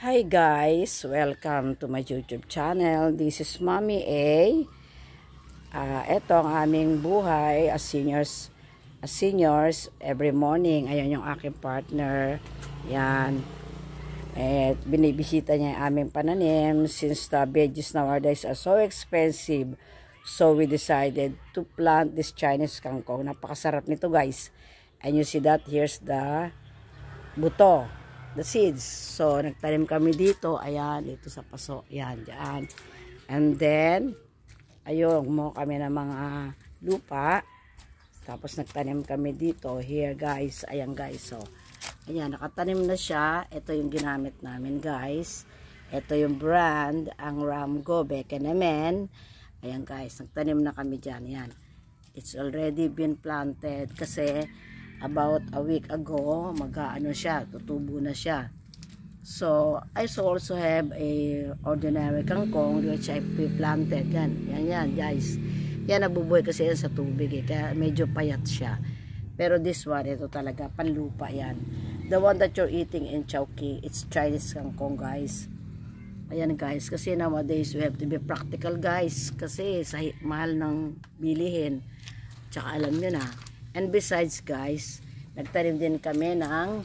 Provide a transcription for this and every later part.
Hi guys, welcome to my YouTube channel. This is Mommy A. Ito ang aming buhay as seniors every morning. Ayan yung aking partner. Yan. Binibisita niya yung aming pananim since the veggies nowadays are so expensive. So we decided to plant this Chinese kangkong. Napakasarap nito guys. And you see that, here's the buto. The seeds. So, nagtanim kami dito. Ayan, dito sa paso. Ayan, dyan. And then, ayun, mo kami ng mga lupa. Tapos, nagtanim kami dito. Here, guys. Ayan, guys. So, ayan, nakatanim na siya. Ito yung ginamit namin, guys. Ito yung brand, ang Ramgo Bekenemen. Ayan, guys. Nagtanim na kami dyan. Ayan. It's already been planted kasi about a week ago, mag-ano siya, tutubo na siya. So, I also have a ordinary kangkong which I planted. Yan, guys. Yan, nabubuhay kasi yan sa tubig eh, kaya medyo payat siya. Pero this one, ito talaga, panlupa yan. The one that you're eating in Chowking, it's Chinese kangkong, guys. Ayan, guys, kasi nowadays, we have to be practical, guys. Kasi sa mahal ng bilihin. Tsaka alam nyo na. And besides guys, nagtanim din kami ng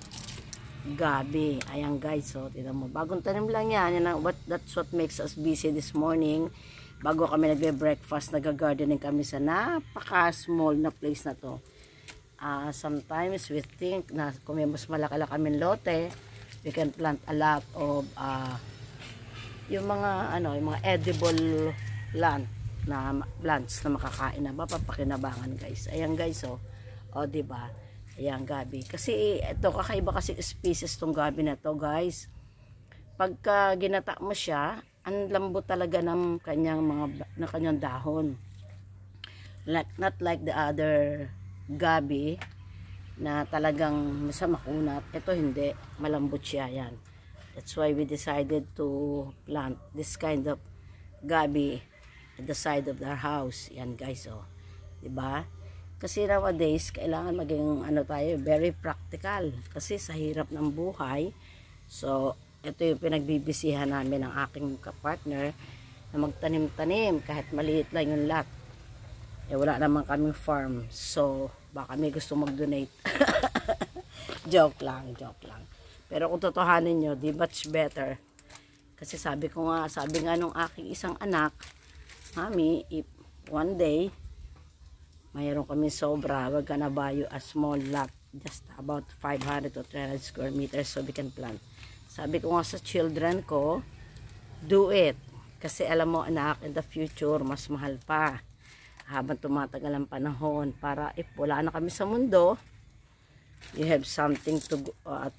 gabi. Ayan guys, so tignan mo. Bagong tanim lang yan. That's what makes us busy this morning. Bago kami nagbe-breakfast, nag-gardening kami sa napaka-small na place na to. Sometimes we think na kung may mas malaki kami lote, we can plant a lot of yung mga edible plants na makakain na mapapakinabangan guys. Ayan guys, so o, diba? Ayan, gabi. Kasi, ito, kakaiba kasi species tong gabi na to, guys. Pagka ginata mo siya, ang lambot talaga ng kanyang dahon. Not like the other gabi na talagang makunat. Ito hindi. Malambot siya, yan. That's why we decided to plant this kind of gabi at the side of our house. Yan, guys, oh. Diba? Kasi nowadays, kailangan maging tayo, very practical. Kasi sa hirap ng buhay, so, ito yung pinagbibisihan namin ng aking kapartner na magtanim-tanim kahit maliit lang yung lot. Wala naman kaming farm. So, baka may gusto mag-donate. joke lang. Pero kung totohanin nyo, di much better. Kasi sabi nga nung aking isang anak, Mami, if one day, mayroon kami sobra, wag ka na buy a small lot, just about 500 to 300 square meters so we can plant. Sabi ko nga sa children ko, do it. Kasi alam mo anak, in the future, mas mahal pa. Habang tumatagal ang panahon, para if wala na kami sa mundo, you have something to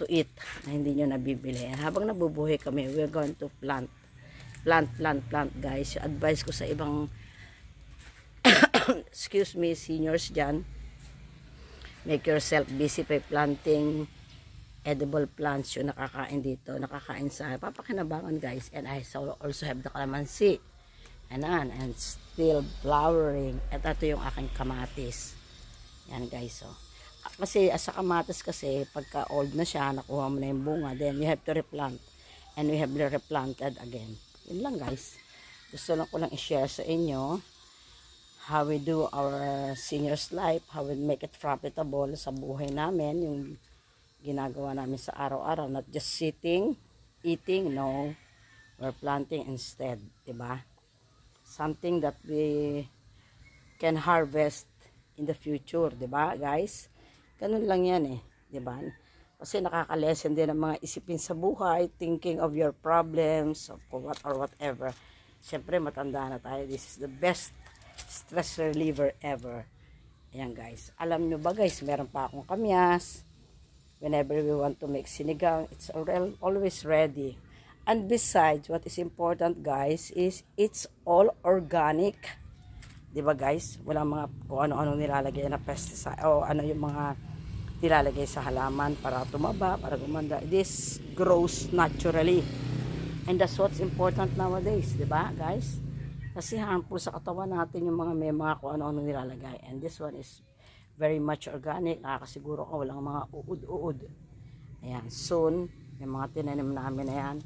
eat na hindi nyo nabibili. Habang nabubuhay kami, we're going to plant guys. Yung advice ko sa ibang excuse me, seniors dyan, make yourself busy by planting edible plants yung nakakain dito, nakakain sa papakinabangan guys. And I also have the calamansi and still flowering. At ito yung aking kamatis, yan guys. So, kasi sa kamatis kasi pagka old na siya, nakuha mo na yung bunga, then you have to replant, and we have replanted again. Yun lang guys, gusto lang ko lang i-share sa inyo how we do our seniors life, how we make it profitable sa buhay namin, yung ginagawa namin sa araw-araw, not just sitting, eating, no, we're planting instead, diba? Something that we can harvest in the future, diba guys? Ganun lang yan eh, diba? Kasi nakaka-lesson din ang mga isipin sa buhay, thinking of your problems, or whatever. Siyempre, matanda na tayo, this is the best stress reliever ever. Ayan guys, alam nyo ba guys, meron pa akong kamyas. Whenever we want to make sinigang, it's always ready. And besides, what is important guys is it's all organic. Diba guys, walang mga kung ano-ano nilalagay na pesticide o ano yung mga nilalagay sa halaman para tumaba, para gumanda. This grows naturally, and that's what's important nowadays, diba guys? Kasi harmful sa katawan natin yung mga may mga kung ano-ano nilalagay. And this one is very much organic. Nakakasiguro ko walang mga uod-uod. Ayan, soon, yung mga tinanim namin na yan,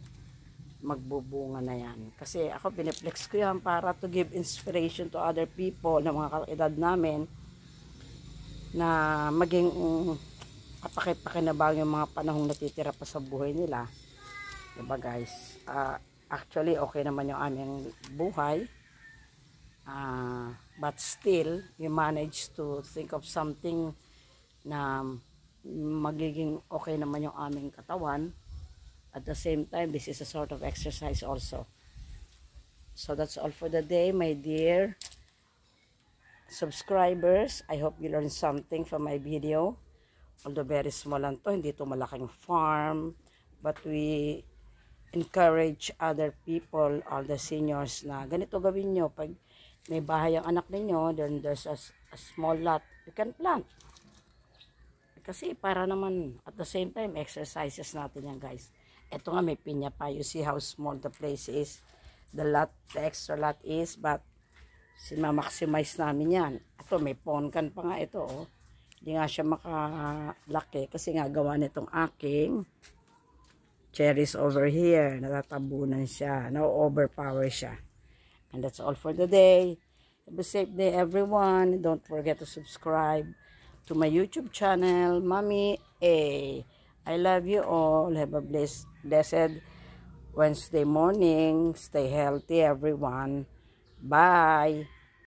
magbubunga na yan. Kasi ako piniplex ko yan para to give inspiration to other people na mga kaedad namin na maging kapakit-pakinabang yung mga panahong natitira pa sa buhay nila. Diba guys? Actually, okay naman yung aming buhay. But still, you manage to think of something na magiging okay naman yung aming katawan. At the same time, this is a sort of exercise also. So that's all for the day, my dear subscribers. I hope you learned something from my video. Although very small lang to, hindi to malaking farm. But we encourage other people, all the seniors, na ganito gawin nyo. Pag may bahay ang anak ninyo, then there's a small lot, you can plant. Kasi para naman, at the same time, exercises natin yan guys. Ito nga may pinya pa. You see how small the place is. The extra lot is. But, maximize namin yan. Ito, may ponkan pa nga ito. Oh. Hindi nga siya makalaki. Kasi nga gawa nitong aking cherries over here. Natatabunan siya. Na-overpower siya. And that's all for the day. Have a safe day everyone. Don't forget to subscribe to my YouTube channel, Mommy A. I love you all. Have a blessed Wednesday morning. Stay healthy, everyone. Bye.